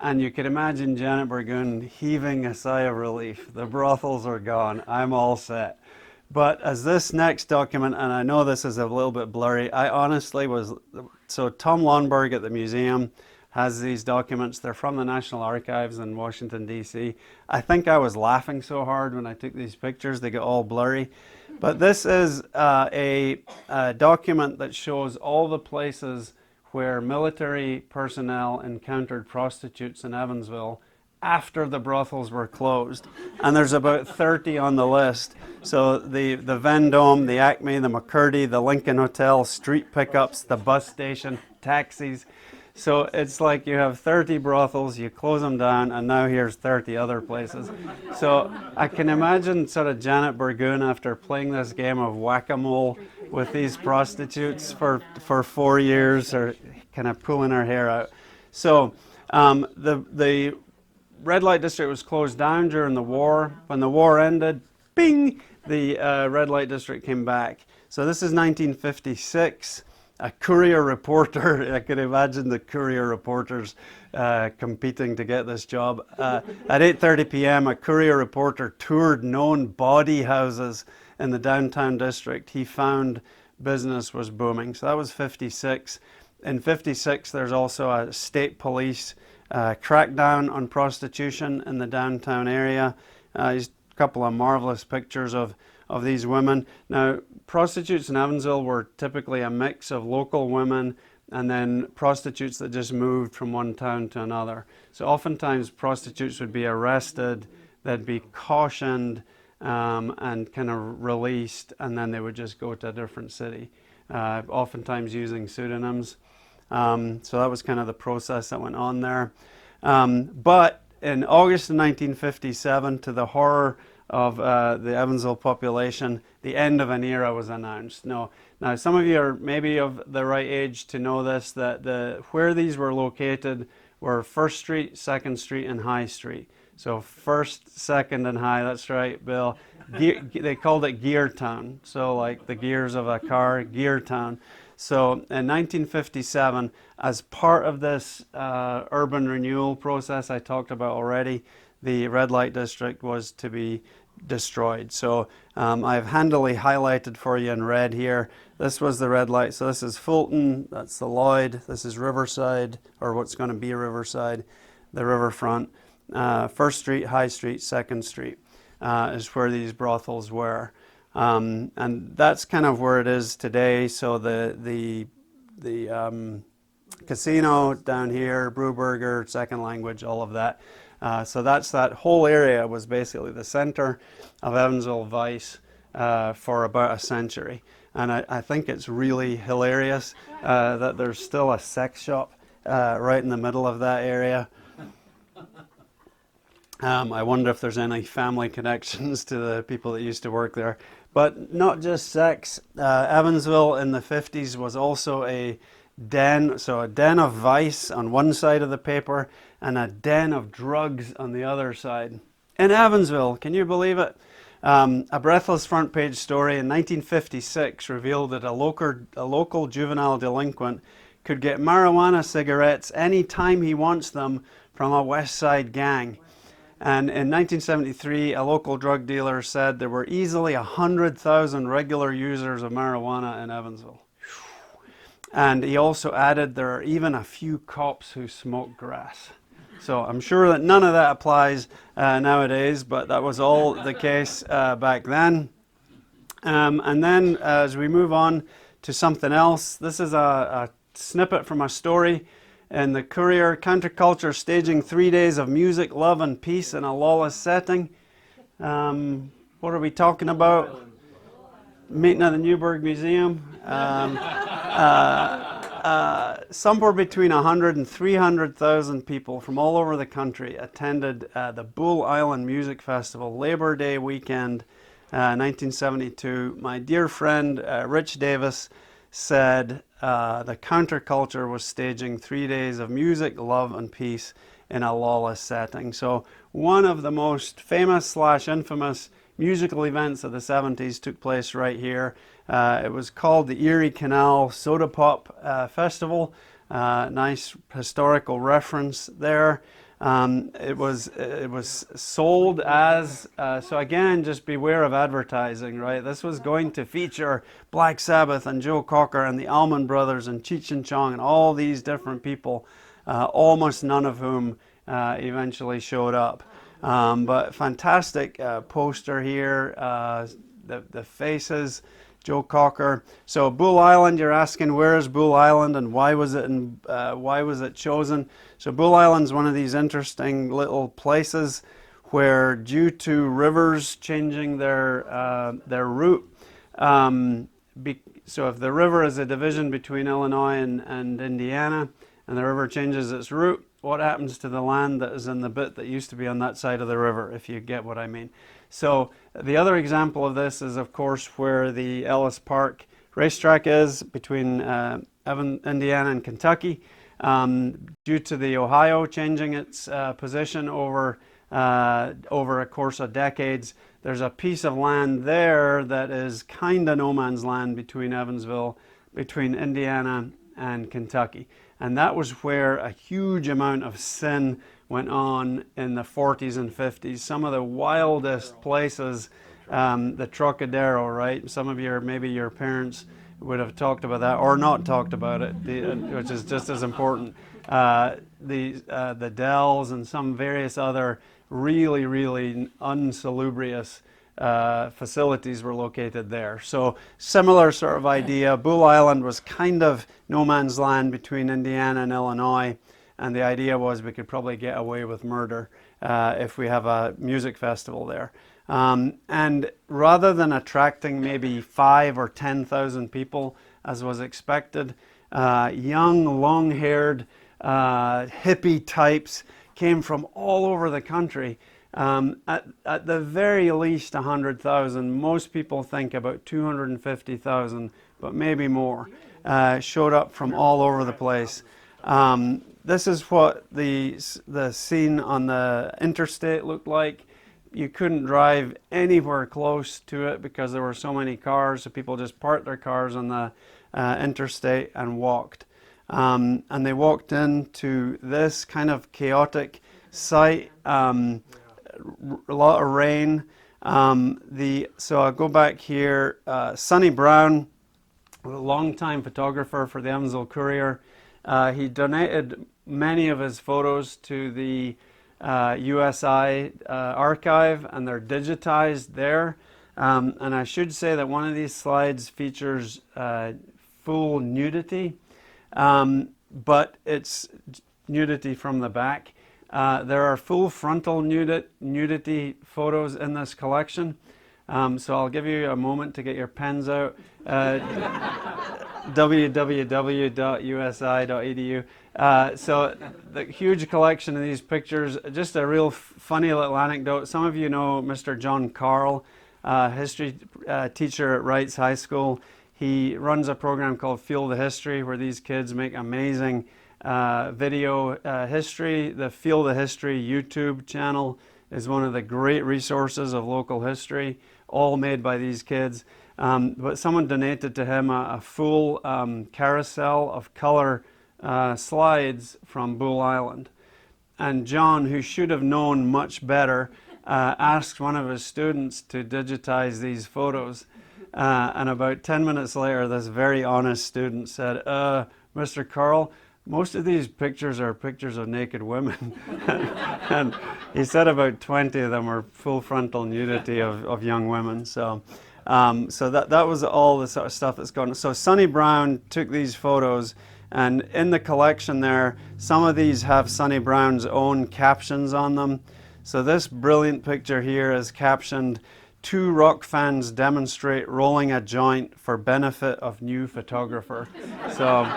And you could imagine Janet Burgoon heaving a sigh of relief. The brothels are gone. I'm all set. But as this next document, and I know this is a little bit blurry, I honestly so Tom Lundberg at the museum has these documents. They're from the National Archives in Washington, D.C. I think I was laughing so hard when I took these pictures, they get all blurry. But this is a document that shows all the places where military personnel encountered prostitutes in Evansville after the brothels were closed. And there's about 30 on the list. So the Vendome, the Acme, the McCurdy, the Lincoln Hotel, street pickups, the bus station, taxis. So it's like you have 30 brothels, you close them down, and now here's 30 other places. So I can imagine sort of Janet Burgoon after playing this game of whack-a-mole with these prostitutes for 4 years, or kind of pulling her hair out. So The red light district was closed down during the war. When the war ended, bing, the red light district came back. So this is 1956. A courier reporter, I could imagine the courier reporters competing to get this job. At 8:30 p.m., a courier reporter toured known bawdy houses in the downtown district. He found business was booming. So that was 56. In 56, there's also a state police crackdown on prostitution in the downtown area. There's a couple of marvelous pictures of these women. Now, prostitutes in Evansville were typically a mix of local women and then prostitutes that just moved from one town to another. So oftentimes prostitutes would be arrested, they'd be cautioned and kind of released, and then they would just go to a different city, oftentimes using pseudonyms. So that was kind of the process that went on there. But in August of 1957, to the horror of the Evansville population, the end of an era was announced. Now some of you are maybe of the right age to know this, that where these were located were 1st Street, 2nd Street, and High Street. So 1st, 2nd, and High, that's right, Bill. They called it Gear Town. So like the gears of a car, Gear Town. So in 1957, as part of this urban renewal process I talked about already, the red light district was to be destroyed. So I've handily highlighted for you in red here. This was the red light. So this is Fulton, that's the Lloyd, this is Riverside, or what's going to be Riverside, the riverfront. 1st Street, High Street, 2nd Street is where these brothels were. And that's kind of where it is today. So the casino down here, Brewburger, Second Language, all of that. So that whole area was basically the center of Evansville Vice for about a century. And I think it's really hilarious that there's still a sex shop right in the middle of that area. I wonder if there's any family connections to the people that used to work there. But not just sex. Evansville in the 50s was also a den, so a den of vice on one side of the paper and a den of drugs on the other side. In Evansville, can you believe it? A breathless front page story in 1956 revealed that a local juvenile delinquent could get marijuana cigarettes any time he wants them from a West Side gang. And in 1973, a local drug dealer said there were easily 100,000 regular users of marijuana in Evansville. And he also added there are even a few cops who smoke grass. So I'm sure that none of that applies nowadays, but that was all the case back then. And then as we move on to something else, this is a snippet from a story in the Courier, Counterculture staging 3 days of music, love, and peace in a lawless setting. What are we talking about? Meeting at the Newburgh Museum. Somewhere between 100 and 300,000 people from all over the country attended the Bull Island Music Festival, Labor Day weekend, 1972. My dear friend Rich Davis said the Counterculture was staging 3 days of music, love, and peace in a lawless setting. So one of the most famous / infamous musical events of the 70s took place right here. It was called the Erie Canal Soda Pop Festival. Nice historical reference there. It was sold as, so again, just beware of advertising, right? This was going to feature Black Sabbath and Joe Cocker and the Allman Brothers and Cheech and Chong and all these different people, almost none of whom eventually showed up. But fantastic poster here, the faces, Joe Cocker. So Bull Island, you're asking where is Bull Island and why was it chosen? So Bull Island's one of these interesting little places where, due to rivers changing their route, so if the river is a division between Illinois and Indiana, and the river changes its route, what happens to the land that is in the bit that used to be on that side of the river, if you get what I mean? So the other example of this is, of course, where the Ellis Park racetrack is between Indiana and Kentucky. Due to the Ohio changing its position over a course of decades, there's a piece of land there that is kind of no man's land between Evansville, between Indiana and Kentucky. And that was where a huge amount of sin went on in the 40s and 50s. Some of the wildest places, the Trocadero, right? Some of maybe your parents would have talked about that or not talked about it, which is just as important. The Dells and some various other really, really unsalubrious facilities were located there. So similar sort of idea. Bull Island was kind of no man's land between Indiana and Illinois, and the idea was we could probably get away with murder if we have a music festival there. And rather than attracting maybe 5,000 or 10,000 people, as was expected, young, long-haired, hippie types came from all over the country. At the very least 100,000. Most people think about 250,000, but maybe more, showed up from all over the place. This is what the scene on the interstate looked like. You couldn't drive anywhere close to it because there were so many cars, so people just parked their cars on the interstate and walked. And they walked into this kind of chaotic site, a lot of rain. So I'll go back here. Sonny Brown, a longtime photographer for the Evansville Courier, he donated many of his photos to the WWII archive, and they're digitized there. And I should say that one of these slides features full nudity, but it's nudity from the back. There are full frontal nudity photos in this collection. So I'll give you a moment to get your pens out. www.usi.edu. So the huge collection of these pictures. Just a real funny little anecdote. Some of you know Mr. John Carl, history teacher at Wrights High School. He runs a program called Feel the History, where these kids make amazing video history. The Feel the History YouTube channel is one of the great resources of local history, all made by these kids. But someone donated to him a full carousel of color slides from Bull Island. And John, who should have known much better, asked one of his students to digitize these photos. And about 10 minutes later, this very honest student said, Mr. Carl, most of these pictures are pictures of naked women. And he said about 20 of them were full frontal nudity of young women. So that was all the sort of stuff that's gone on. So Sonny Brown took these photos, and in the collection there, some of these have Sonny Brown's own captions on them. So this brilliant picture here is captioned, "Two rock fans demonstrate rolling a joint for benefit of new photographer." So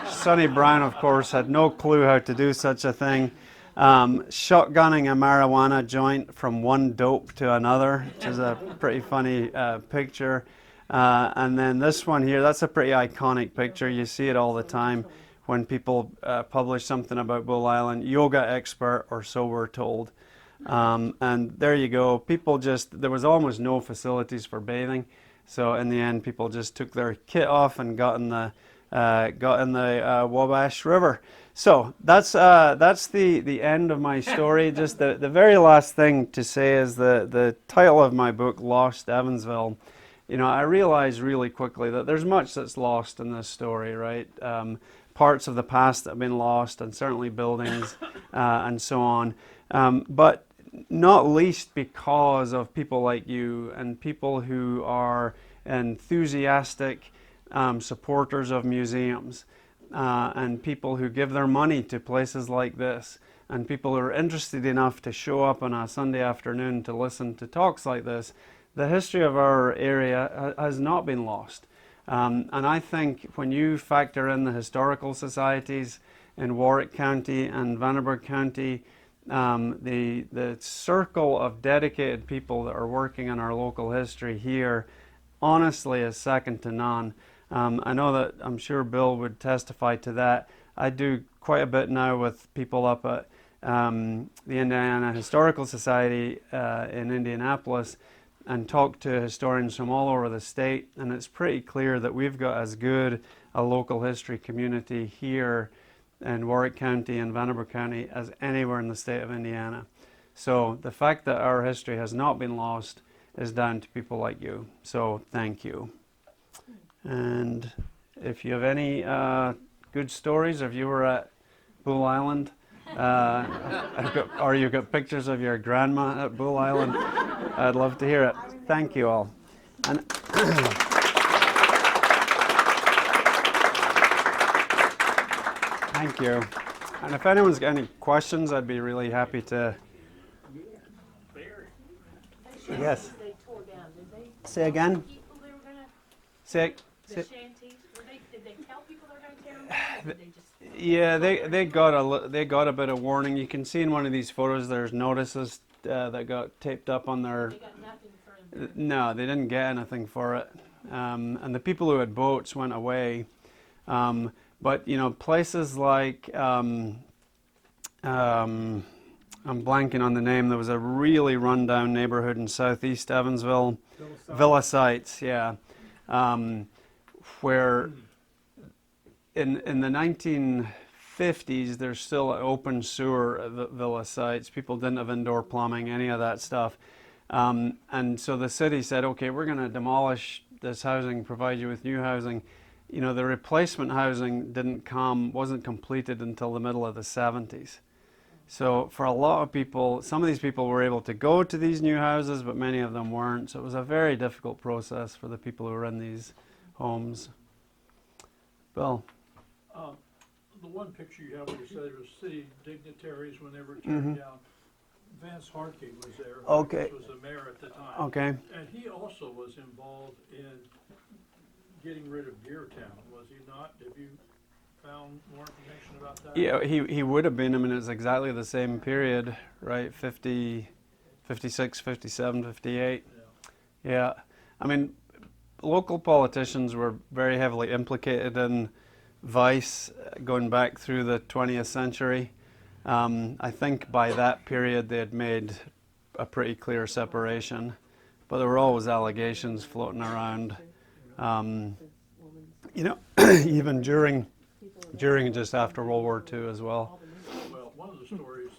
Sonny Brown, of course, had no clue how to do such a thing. Shotgunning a marijuana joint from one dope to another, which is a pretty funny picture. And then this one here, that's a pretty iconic picture. You see it all the time when people publish something about Bull Island. Yoga expert, or so we're told. And there you go. There was almost no facilities for bathing. So in the end, people just took their kit off and got in the Wabash River. So that's the end of my story. Just the very last thing to say is the title of my book, Lost Evansville. You know, I realized really quickly that there's much that's lost in this story, right? Parts of the past that have been lost, and certainly buildings and so on. But not least because of people like you and people who are enthusiastic supporters of museums, and people who give their money to places like this, and people who are interested enough to show up on a Sunday afternoon to listen to talks like this. The history of our area has not been lost. And I think when you factor in the historical societies in Warwick County and Vanderburgh County, the circle of dedicated people that are working in our local history here honestly is second to none. I know that I'm sure Bill would testify to that. I do quite a bit now with people up at the Indiana Historical Society in Indianapolis, and talk to historians from all over the state, and it's pretty clear that we've got as good a local history community here in Warwick County and Vanderbilt County as anywhere in the state of Indiana. So the fact that our history has not been lost is down to people like you. So thank you. And if you have any good stories, or if you were at Bull Island, or you've got pictures of your grandma at Bull Island, I'd love to hear it. Thank you all. And thank you. And if anyone's got any questions, I'd be really happy to. Yes.
They tore down, did they?
Say again.
People they were gonna,
Say.
the shanties, did they tell people they were gonna tear them down, or did they just?
Yeah, they got a bit of warning. You can see in one of these photos there's notices that got taped up on their.
They got nothing for them.
No, they didn't get anything for it. And the people who had boats went away. But you know, places like I'm blanking on the name. There was a really rundown neighborhood in southeast Evansville, Villa Sites, yeah, where in the 1950s there's still an open sewer at Villa Sites. People didn't have indoor plumbing, any of that stuff, and so the city said, okay, we're going to demolish this housing, provide you with new housing. You know, the replacement housing wasn't completed until the middle of the 70s. So for a lot of people, some of these people were able to go to these new houses, but many of them weren't. So it was a very difficult process for the people who were in these homes. Bill?
The one picture you have where you said there was city dignitaries when they were tearing down, Vance Hartke was there.
Okay.
Who was the mayor at the time.
Okay.
And he also was involved in getting rid of Geartown, was he not? Have you found more information about that?
Yeah, he would have been. I mean, it was exactly the same period, right? 50, 56, 57, 58. Yeah. I mean, local politicians were very heavily implicated in vice going back through the 20th century. I think by that period they had made a pretty clear separation, but there were always allegations floating around. You know, even during and just after World War II as well.
Well, one of the stories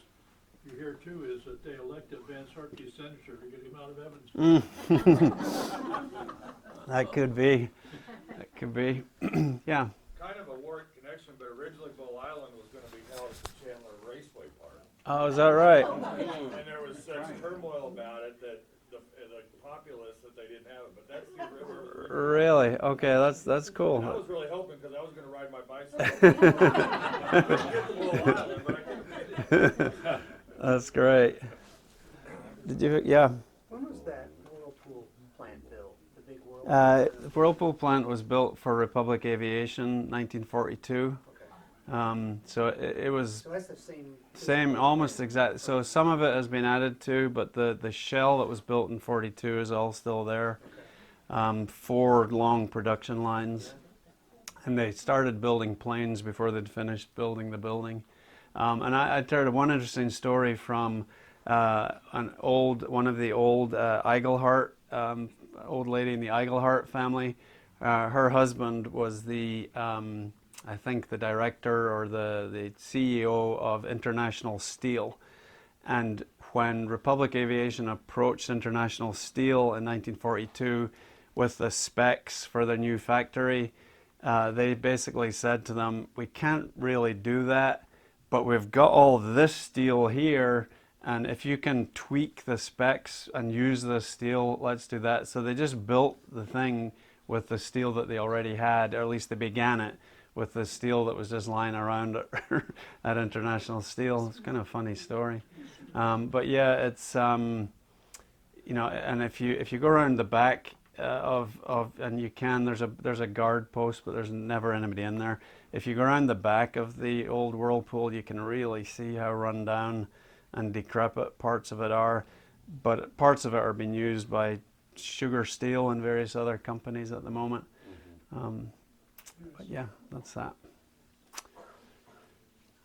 you hear too is that they elected Vance Hartke senator to get him out of Evansville.
That could be. That could be. Yeah.
Kind of a Warwick connection, but originally Bull Island was going to be held at the Chandler Raceway Park.
Oh, is that right?
And there was such turmoil about it that the populace that they didn't have it, but that's the river.
Really? Okay, that's cool.
I was really hoping because I was going to ride my bicycle. Get to Bull Island, but I couldn't.
That's great. Did you? Yeah.
When was that Whirlpool plant built? The big Whirlpool?
The Whirlpool plant was built for Republic Aviation, 1942. So it was
So that's the
same, almost exact. So some of it has been added to, but the shell that was built in 42 is all still there. 4 long production lines, and they started building planes before they'd finished building the building. And I heard one interesting story from one of the old Eigelhart, old lady in the Eigelhart family. Her husband was the I think the director or the CEO of International Steel. And when Republic Aviation approached International Steel in 1942 with the specs for their new factory, they basically said to them, we can't really do that, but we've got all this steel here, and if you can tweak the specs and use this steel, let's do that. So they just built the thing with the steel that they already had, or at least they began it with the steel that was just lying around at International Steel. It's kind of a funny story. But yeah, it's, you know, and if you go around the back and you can, there's a guard post, but there's never anybody in there. If you go around the back of the old Whirlpool, you can really see how run down and decrepit parts of it are. But parts of it are being used by Sugar Steel and various other companies at the moment. But yeah, that's that.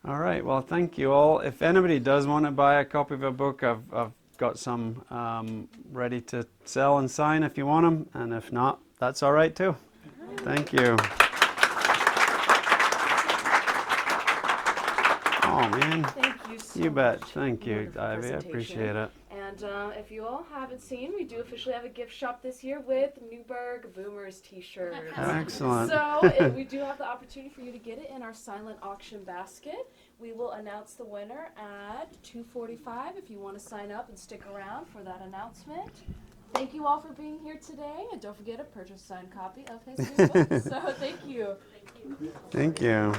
All right, well, thank you all. If anybody does want to buy a copy of a book, I've got some ready to sell and sign if you want them, and if not, that's all right too. Thank you. Oh, man.
Thank you so
You bet.
much.
Thank you,
Wonderful
Ivy. I
presentation.
appreciate it.
And if you all haven't seen, we do officially have a gift shop this year with Newburgh Boomers t-shirts.
Excellent.
So we do have the opportunity for you to get it in our silent auction basket. We will announce the winner at 2:45 if you want to sign up and stick around for that announcement. Thank you all for being here today, and don't forget to purchase a signed copy of his new book. So thank you.
Thank you.